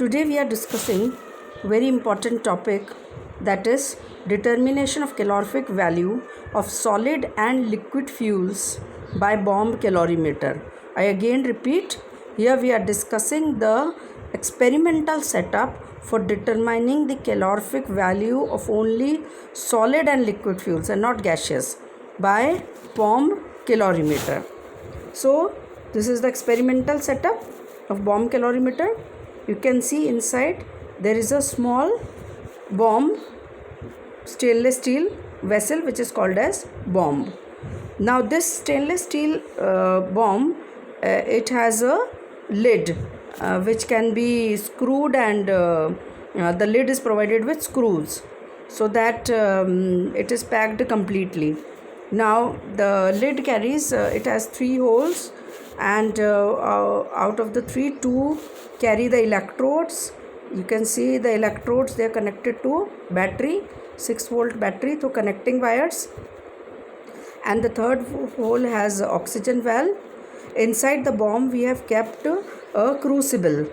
Today we are discussing very important topic, that is determination of calorific value of solid and liquid fuels by bomb calorimeter. I again repeat, here we are discussing the experimental setup for determining the calorific value of only solid and liquid fuels and not gaseous by bomb calorimeter. So this is the experimental setup of bomb calorimeter. You can see inside there is a small bomb stainless steel vessel which is called as bomb. Now this stainless steel bomb, it has a lid which can be screwed, and the lid is provided with screws so that it is packed completely. Now the lid carries, it has 3 holes, and out of the 3, 2 carry the electrodes. You can see the electrodes, they are connected to battery, 6-volt battery through connecting wires, and the third hole has oxygen valve. Inside the bomb we have kept a crucible.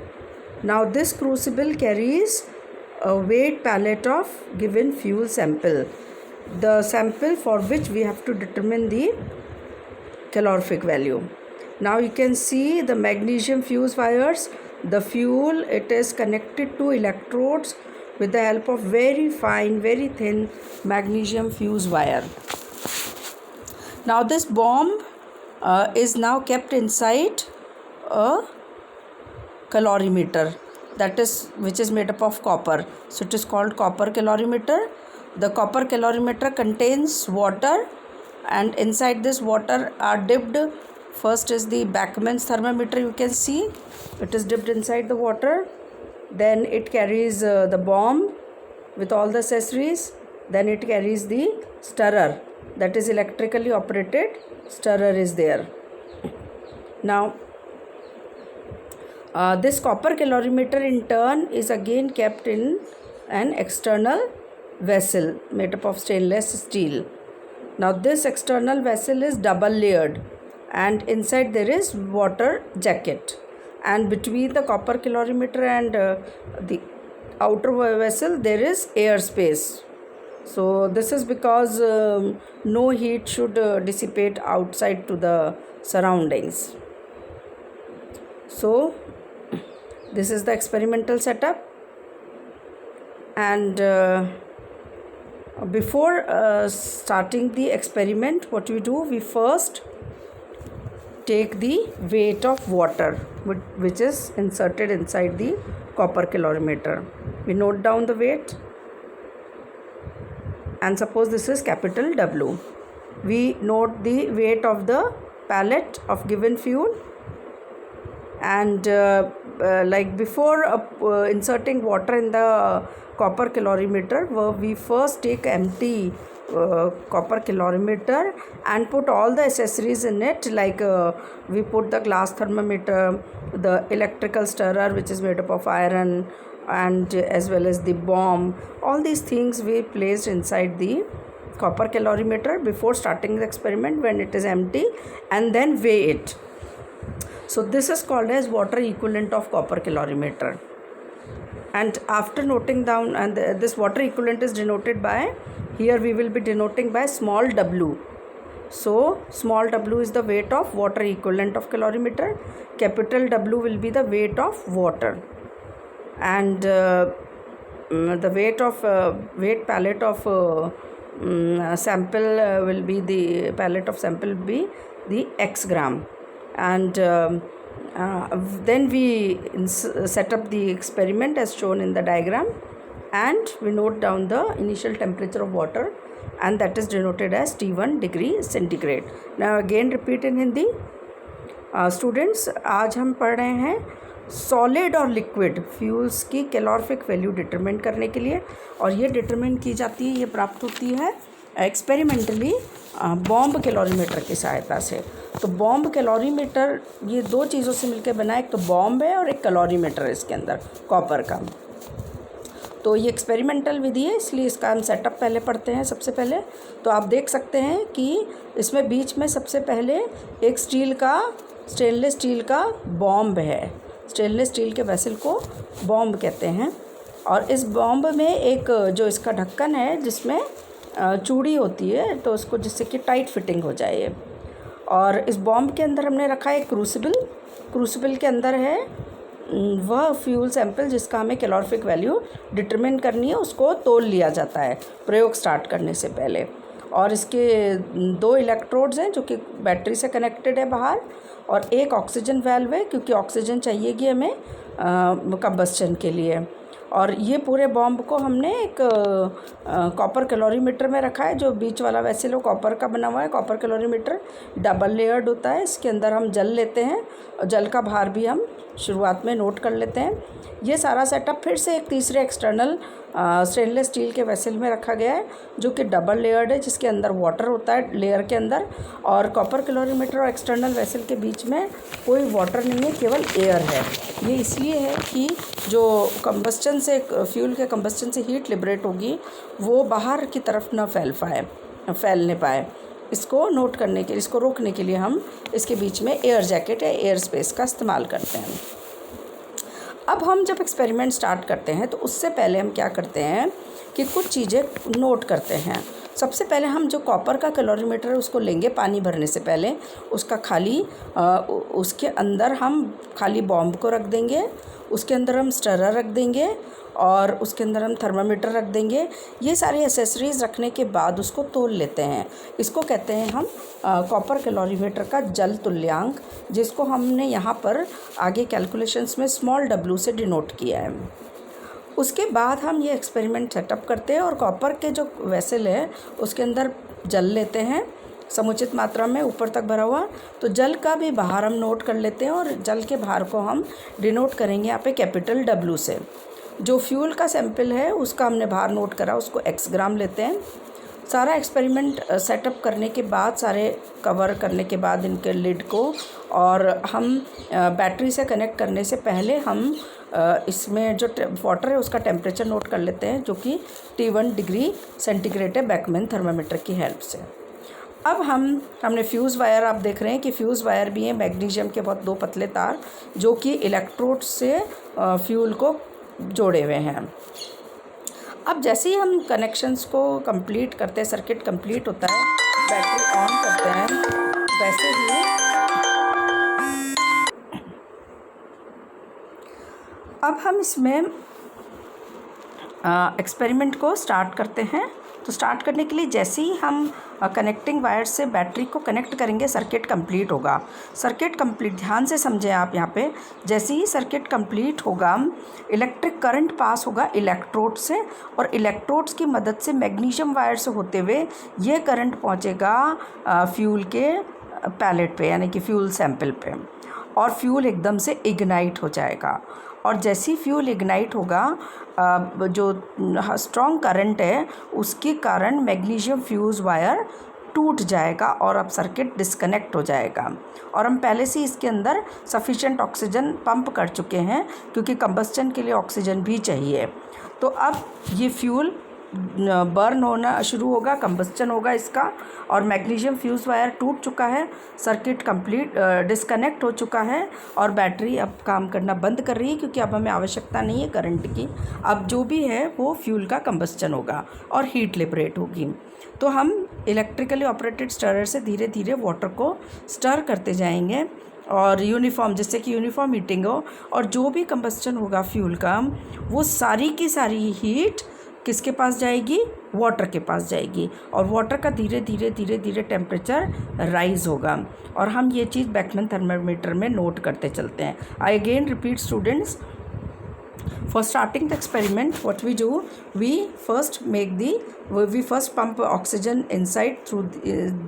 Now this crucible carries a weight pallet of given fuel sample, the sample for which we have to determine the calorific value. Now you can see the magnesium fuse wires. The fuel, it is connected to electrodes with the help of very fine, very thin magnesium fuse wire. Now this bomb is now kept inside a calorimeter, that is, which is made up of copper. So it is called copper calorimeter. The copper calorimeter contains water, and inside this water are dipped. First is the Bachmann's thermometer. You can see it is dipped inside the water. Then it carries the bomb with all the accessories. Then it carries the stirrer, that is electrically operated stirrer is there. Now this copper calorimeter in turn is again kept in an external vessel made up of stainless steel. Now this external vessel is double layered, and inside there is water jacket, and between the copper calorimeter and the outer vessel there is air space. So this is because no heat should dissipate outside to the surroundings. So this is the experimental setup, and before starting the experiment, what we do, we first take the weight of water which is inserted inside the copper calorimeter. We note down the weight, and suppose this is capital W. We note the weight of the pallet of given fuel, and like before inserting water in the copper calorimeter, we first take empty copper calorimeter and put all the accessories in it, like we put the glass thermometer, the electrical stirrer which is made up of iron, and as well as the bomb. All these things we placed inside the copper calorimeter before starting the experiment when it is empty, and then weigh it. So this is called as water equivalent of copper calorimeter. And after noting down, and this water equivalent is denoted by, here we will be denoting by small w. So small w is the weight of water equivalent of calorimeter, capital W will be the weight of water, and the weight of weight pallet of sample will be, the pallet of sample will be the x gram. And then we set up the experiment as shown in the diagram, and we note down the initial temperature of water, and that is denoted as T1 degree centigrade. Now again repeat in Hindi. Students, आज हम पढ़ रहे हैं solid और liquid fuels की calorific value determine करने के लिए, और ये डिटरमिन की जाती है, ये प्राप्त होती है एक्सपेरिमेंटली बॉम्ब कैलोरीमीटर की सहायता से. तो बॉम्ब कैलोरीमीटर ये 2 चीज़ों से मिलकर बना, एक तो बॉम्ब है और एक कैलोरीमीटर है इसके अंदर कॉपर का. तो ये एक्सपेरिमेंटल विधि है, इसलिए इसका हम सेटअप पहले पढ़ते हैं. सबसे पहले तो आप देख सकते हैं कि इसमें बीच में सबसे पहले एक स्टेनलेस स्टील का बॉम्ब है. स्टेनलेस स्टील के वेसल को बॉम्ब कहते हैं। और इस बॉम्ब में एक जो इसका ढक्कन है जिसमें चूड़ी होती है, तो उसको जिससे कि टाइट फिटिंग हो जाए। और इस बॉम्ब के अंदर हमने रखा है क्रूसिबल। क्रूसिबल के अंदर है वह फ्यूल सैंपल जिसका हमें कैलोरीफिक वैल्यू डिटरमिन करनी है, उसको तोल लिया जाता है प्रयोग स्टार्ट करने से पहले। और इसके 2 इलेक्ट्रोड्स हैं जो कि बैटरी से कनेक्टेड है बाहर, और एक ऑक्सीजन वाल्व है क्योंकि ऑक्सीजन चाहिएगी हमें कंबस्शन के लिए। और ये पूरे बॉम्ब को हमने एक कॉपर कैलोरीमीटर में रखा है। जो बीच वाला वेसल वो कॉपर का बना हुआ है। कॉपर कैलोरीमीटर डबल लेयर्ड होता है। इसके अंदर हम जल लेते हैं और जल का भार भी हम शुरुआत में नोट कर लेते हैं। ये सारा सेटअप फिर से एक तीसरे एक्सटर्नल स्टेनलेस स्टील के वेसल में रखा गया है जो कि डबल लेयर्ड है, जिसके अंदर वाटर होता है लेयर के अंदर। और कॉपर कैलोरीमीटर और एक्सटर्नल वेसल के बीच में कोई वाटर नहीं है, केवल एयर है। ये इसलिए है कि जो कंबस्टन से फ्यूल के कंबस्टन से हीट लिबरेट होगी वो बाहर की तरफ न फैलने पाए। इसको नोट करने के लिए, इसको रोकने के लिए हम इसके बीच में एयर जैकेट या एयर स्पेस का इस्तेमाल करते हैं। अब हम जब एक्सपेरिमेंट स्टार्ट करते हैं तो उससे पहले हम क्या करते हैं कि कुछ चीज़ें नोट करते हैं। सबसे पहले हम जो कॉपर का कैलोरीमीटर है उसको लेंगे पानी भरने से पहले। उसका उसके अंदर हम खाली बॉम्ब को रख देंगे, उसके अंदर हम स्टरर रख देंगे और उसके अंदर हम थर्मामीटर रख देंगे। ये सारी एसेसरीज़ रखने के बाद उसको तोल लेते हैं। इसको कहते हैं हम कॉपर कैलोरीमीटर का जल तुल्यांक, जिसको हमने यहाँ पर आगे कैलकुलेशंस में स्मॉल w से डिनोट किया है। उसके बाद हम ये एक्सपेरिमेंट सेटअप करते हैं और कॉपर के जो वेसल है उसके अंदर जल लेते हैं समुचित मात्रा में ऊपर तक भरा हुआ। तो जल का भी भार हम नोट कर लेते हैं और जल के भार को हम डिनोट करेंगे यहाँ पे कैपिटल W से। जो फ्यूल का सैंपल है उसका हमने भार नोट करा, उसको x ग्राम लेते हैं। सारा एक्सपेरिमेंट सेटअप करने के बाद, सारे कवर करने के बाद इनके लिड को, और हम बैटरी से कनेक्ट करने से पहले हम इसमें जो वाटर है उसका टेम्परेचर नोट कर लेते हैं जो कि T1 डिग्री सेंटीग्रेड है बैकमैन थर्मामीटर की हेल्प से। अब हमने फ्यूज़ वायर, आप देख रहे हैं कि फ्यूज़ वायर भी हैं, मैग्नीशियम के बहुत 2 पतले तार जो कि इलेक्ट्रोड से फ्यूल को जोड़े हुए हैं। अब जैसे ही हम कनेक्शंस को कंप्लीट करते हैं, सर्किट कंप्लीट होता है, बैटरी ऑन करते हैं, वैसे ही अब हम इसमें एक्सपेरिमेंट को स्टार्ट करते हैं। तो स्टार्ट करने के लिए जैसे ही हम कनेक्टिंग वायर से बैटरी को कनेक्ट करेंगे सर्किट कंप्लीट होगा। सर्किट कंप्लीट, ध्यान से समझें आप यहाँ पे, जैसे ही सर्किट कंप्लीट होगा इलेक्ट्रिक करंट पास होगा इलेक्ट्रोड से, और इलेक्ट्रोड्स की मदद से मैग्नीशियम वायर से होते हुए ये करंट पहुँचेगा फ्यूल के पैलेट पे, यानी कि फ्यूल सैंपल पे, और फ्यूल एकदम से इग्नाइट हो जाएगा। और जैसे ही फ्यूल इग्नाइट होगा जो स्ट्रॉन्ग करंट है उसके कारण मैग्नीशियम फ्यूज़ वायर टूट जाएगा और अब सर्किट डिस्कनेक्ट हो जाएगा। और हम पहले से इसके अंदर सफिशिएंट ऑक्सीजन पंप कर चुके हैं क्योंकि कंबस्टन के लिए ऑक्सीजन भी चाहिए। तो अब ये फ्यूल बर्न होना शुरू होगा, कंबस्टन होगा इसका, और मैग्नीशियम फ्यूज़ वायर टूट चुका है, सर्किट कंप्लीट डिस्कनेक्ट हो चुका है और बैटरी अब काम करना बंद कर रही है क्योंकि अब हमें आवश्यकता नहीं है करंट की। अब जो भी है वो फ्यूल का कंबस्टन होगा और हीट लिबरेट होगी। तो हम इलेक्ट्रिकली ऑपरेटेड स्टरर से धीरे धीरे वाटर को स्टर करते जाएंगे और यूनिफॉर्म, जिससे कि यूनिफॉर्म हीटिंग हो, और जो भी कंबस्टन होगा फ्यूल का वो सारी की सारी हीट किसके पास जाएगी, वाटर के पास जाएगी, और वाटर का धीरे धीरे टेम्परेचर राइज होगा। और हम ये चीज़ बैकमैन थर्मामीटर में नोट करते चलते हैं। I again repeat students, for starting the experiment what we do, we first pump oxygen inside through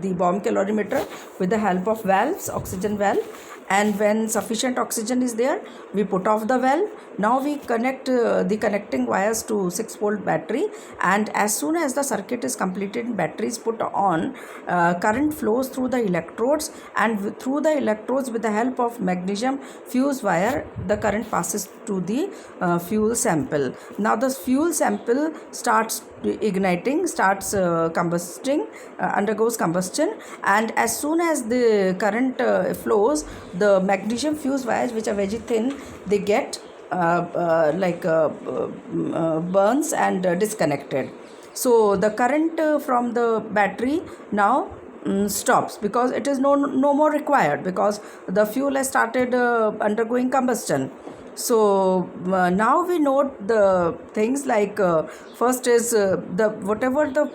the bomb calorimeter with the help of valves, oxygen valve, and when sufficient oxygen is there we put off the valve. Now we connect the connecting wires to 6-volt battery, and as soon as the circuit is completed, battery is put on, current flows through the electrodes, and through the electrodes with the help of magnesium fuse wire the current passes to the fuel sample. Now the fuel sample starts igniting, starts combusting, undergoes combustion, and as soon as the current flows, the magnesium fuse wires, which are very thin, they get burns and disconnected. So the current from the battery now stops, because it is no more required, because the fuel has started undergoing combustion. So now we note the things like, first is the whatever the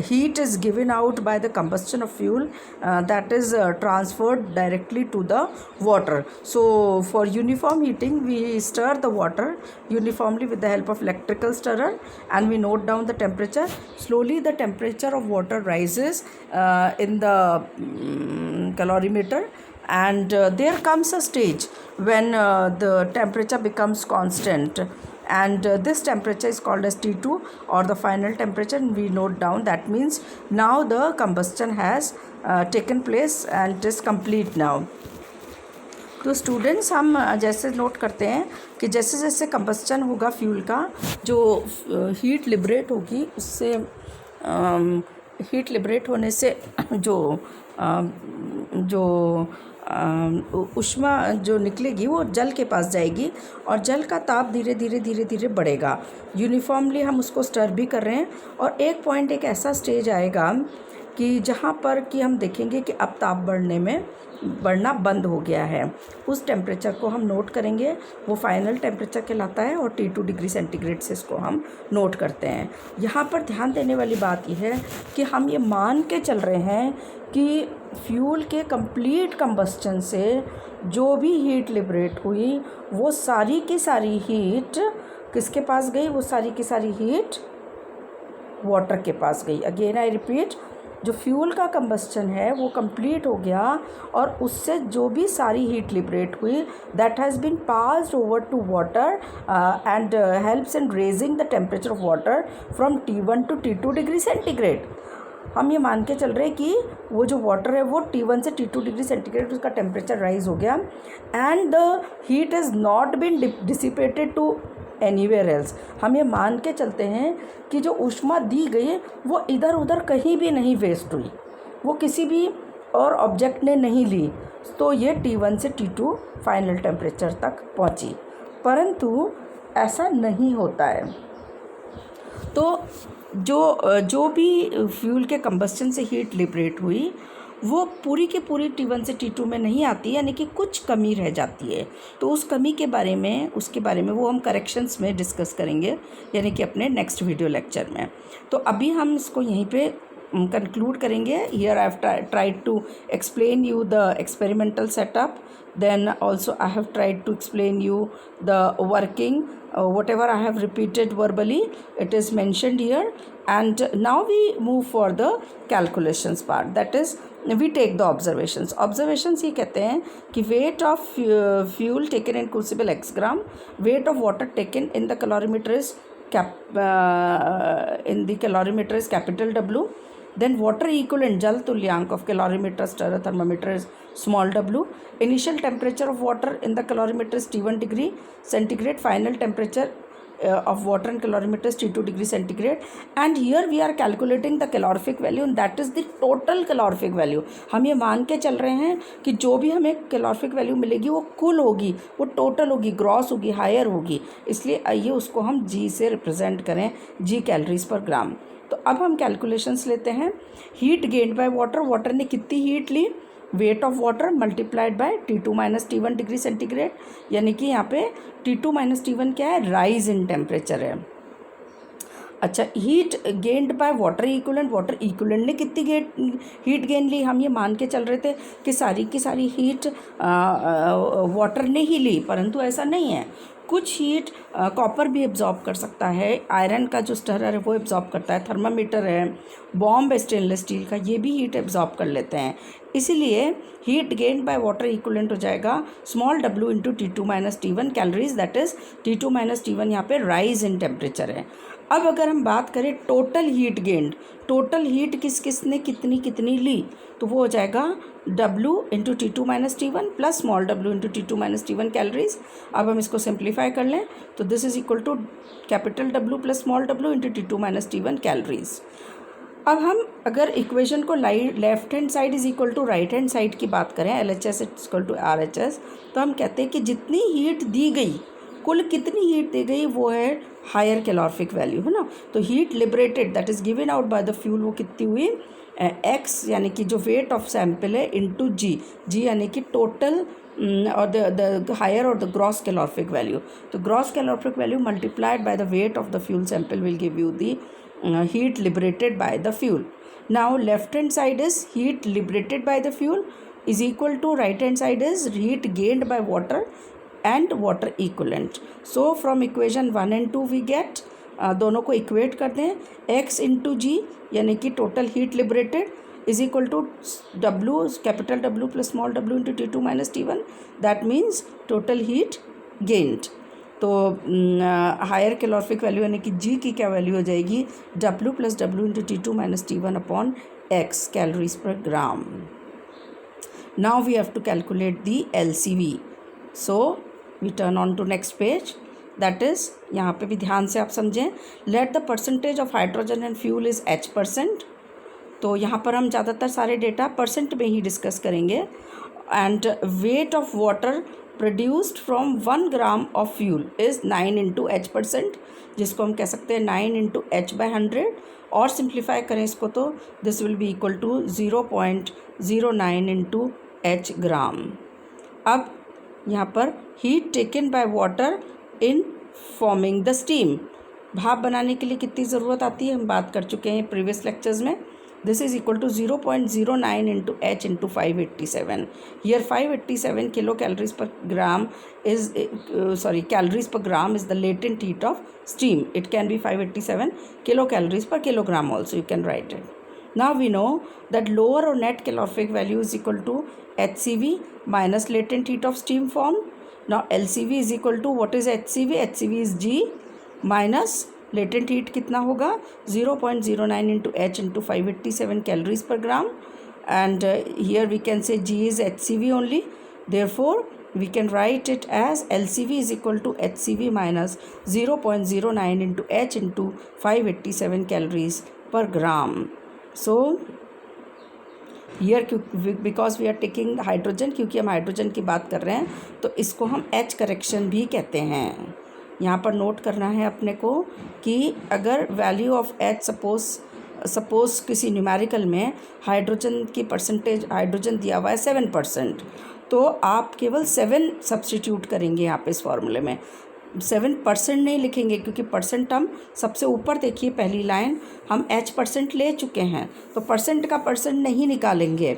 heat is given out by the combustion of fuel, that is transferred directly to the water. So for uniform heating, we stir the water uniformly with the help of electrical stirrer, and we note down the temperature. Slowly the temperature of water rises in the calorimeter, and there comes a stage when the temperature becomes constant, and this temperature is called as T2, or the final temperature, and we note down. That means now the combustion has taken place and it is complete now. तो students, हम जैसे note करते हैं कि जैसे जैसे combustion होगा fuel का, जो हीट लिबरेट होगी, उससे हीट लिबरेट होने से जो ऊष्मा जो निकलेगी वो जल के पास जाएगी, और जल का ताप धीरे धीरे बढ़ेगा. यूनिफॉर्मली हम उसको स्टर भी कर रहे हैं, और एक पॉइंट, एक ऐसा स्टेज आएगा कि जहाँ पर कि हम देखेंगे कि अब ताप बढ़ना बंद हो गया है. उस टेम्परेचर को हम नोट करेंगे, वो फाइनल टेम्परेचर कहलाता है, और T2 डिग्री सेंटीग्रेड से इसको हम नोट करते हैं. यहाँ पर ध्यान देने वाली बात यह है कि हम ये मान के चल रहे हैं कि फ्यूल के कंप्लीट कंबस्चन से जो भी हीट लिबरेट हुई, वो सारी की सारी हीट किसके पास गई? वो सारी की सारी हीट वाटर के पास गई. अगेन आई रिपीट, जो फ्यूल का कंबस्चन है वो कंप्लीट हो गया, और उससे जो भी सारी हीट लिबरेट हुई, that has been passed over to water and helps in raising the temperature of water from T1 to T2 degree centigrade. हम ये मान के चल रहे हैं कि वो जो वाटर है वो T1 से T2 डिग्री सेंटीग्रेड उसका टेम्परेचर राइज हो गया, and the heat is not been dissipated to anywhere else. हम ये मान के चलते हैं कि जो ऊष्मा दी गई वो इधर उधर कहीं भी नहीं वेस्ट हुई, वो किसी भी और ऑब्जेक्ट ने नहीं ली. तो ये T1 से T2 फाइनल टेम्परेचर तक पहुंची, परंतु ऐसा नहीं होता है. तो जो भी फ्यूल के कंबस्चन से हीट लिबरेट हुई, वो पूरी की पूरी T1 से T2 में नहीं आती, यानी कि कुछ कमी रह जाती है. तो उस कमी के बारे में, उसके बारे में वो हम करेक्शंस में डिस्कस करेंगे, यानी कि अपने नेक्स्ट वीडियो लेक्चर में. तो अभी हम इसको यहीं पे कंक्लूड करेंगे. Here I have tried to explain you the experimental setup, then also I have tried to explain you the working, whatever I have repeated verbally, it is mentioned here. And now we move for the calculations part, that is we take the observations. ये कहते हैं कि weight of fuel taken in crucible x gram, weight of water taken in the calorimeter is capital W. Then water equivalent जल तुल्यांक of calorimeter, stirrer, thermometer is small w. Initial temperature of water in the calorimeter is T1 degree centigrade. Final temperature of water in calorimeter is T2 degree centigrade. And here we are calculating the calorific value, and that is the total calorific value. हम ये मान के चल रहे हैं कि जो भी हमें calorific value मिलेगी वो कुल होगी, वो टोटल होगी, ग्रॉस होगी, हायर होगी. इसलिए आइए उसको हम G से रिप्रेजेंट करें, G कैलोरीज पर ग्राम. तो अब हम कैलकुलेशंस लेते हैं. Heat gained by water, water ने कितनी हीट ली? Weight of water multiplied by T2 minus T1 degree centigrade, यानी कि यहाँ पे T2 माइनस T1 क्या है? राइज इन टेम्परेचर है. अच्छा, heat gained by water equivalent, water equivalent ने कितनी हीट गेन ली? हम ये मान के चल रहे थे कि सारी की सारी हीट वाटर ने ही ली, परंतु ऐसा नहीं है. कुछ हीट कॉपर भी एब्जॉर्ब कर सकता है, आयरन का जो स्टरर है वो एब्जॉर्ब करता है, थर्मामीटर है, बॉम्ब स्टेनलेस स्टील का, ये भी हीट एब्जॉर्ब कर लेते हैं. इसीलिए heat gain by water equivalent हो जाएगा small w into T2 minus T1 calories, that is T2 minus T1 यहाँ पे राइज इन टेम्परेचर है. अब अगर हम बात करें total heat gained, total heat किस किस ने कितनी कितनी ली, तो वो हो जाएगा W into T2 minus T1 plus small w into T2 minus T1 calories. अब हम इसको सिंप्लीफाई कर लें तो this is equal to capital W plus small w into T2 minus T1 calories. अब हम अगर इक्वेशन को left hand side is equal to right hand side की बात करें, LHS is equal to RHS, तो हम कहते हैं कि जितनी हीट दी गई, कुल कितनी हीट दी गई वो है हायर कैलोरिफिक वैल्यू, है ना। तो heat liberated that is given out by the fuel वो कितनी हुई, x यानी कि जो वेट ऑफ सैम्पल है इंटू जी यानी कि टोटल और द हायर और द ग्रॉस कैलोरिफिक वैल्यू। तो gross calorific value multiplied by the weight of the fuel sample will give you the heat liberated by the fuel. Now left hand side is heat liberated by the fuel is equal to right hand side is heat gained by water and water equivalent. So from equation 1 and 2 we get दोनों को equate करते हैं, x into G यानी कि total heat liberated is equal to W capital W plus small w into T2 minus T1, that means total heat gained. तो higher calorific value यानी कि G की क्या वैल्यू हो जाएगी, W plus W into T2 minus T1 upon x calories per gram. Now we have to calculate the LCV। So we turn on to next page, that is यहाँ पे भी ध्यान से आप समझें, let the percentage of hydrogen and fuel is H%। तो यहाँ पर हम ज़्यादातर सारे डेटा परसेंट में ही डिस्कस करेंगे। And wait of water produced from 1 gram of fuel is 9 into H%, जिसको हम कह सकते हैं 9 इंटू H/100, और सिंप्लीफाई करें इसको तो this will be equal to 0.09 into H gram. अब यहाँ पर heat taken by water in forming the steam, भाप बनाने के लिए कितनी ज़रूरत आती है हम बात कर चुके हैं प्रीवियस लेक्चर्स में। This is equal to 0.09 into H into 587। Here 587 kilo calories per gram is calories per gram is the latent heat of steam. It can be 587 kilo calories per kilogram also, you can write it. Now we know that lower or net calorific value is equal to HCV minus latent heat of steam formed. Now LCV is equal to what is HCV? HCV is G minus latent heat कितना होगा 0.09 into H into 587 calories per gram, and here we can say G is HCV only. Therefore we can write it as LCV is equal to HCV minus 0.09 into H into 587 calories per gram. So here because we are taking hydrogen, क्योंकि हम hydrogen की बात कर रहे हैं तो इसको हम H करेक्शन भी कहते हैं। यहाँ पर नोट करना है अपने को कि अगर वैल्यू ऑफ H सपोज किसी न्यूमेरिकल में हाइड्रोजन की परसेंटेज हाइड्रोजन दिया हुआ है 7%, तो आप केवल 7 सब्स्टिट्यूट करेंगे यहाँ पे इस फॉर्मूले में, 7% नहीं लिखेंगे क्योंकि परसेंट हम सबसे ऊपर देखिए पहली लाइन हम H% ले चुके हैं, तो परसेंट का परसेंट नहीं निकालेंगे।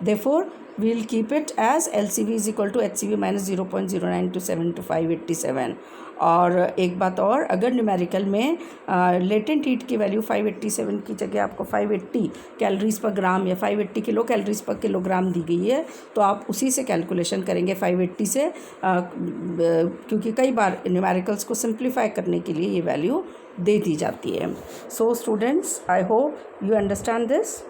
Therefore we will keep it as LCV is equal to HCV minus 0.09 to 7 to 587। और एक बात और, अगर न्यूमेरिकल में लेटेंट हीट की वैल्यू 587 की जगह आपको 580 कैलोरीज पर ग्राम या 580 किलो कैलोरीज पर किलोग्राम दी गई है, तो आप उसी से कैलकुलेशन करेंगे 580 से, क्योंकि कई बार न्यूमेरिकल्स को सिंप्लीफाई करने के लिए ये वैल्यू दे दी जाती है। So students, I hope you understand this.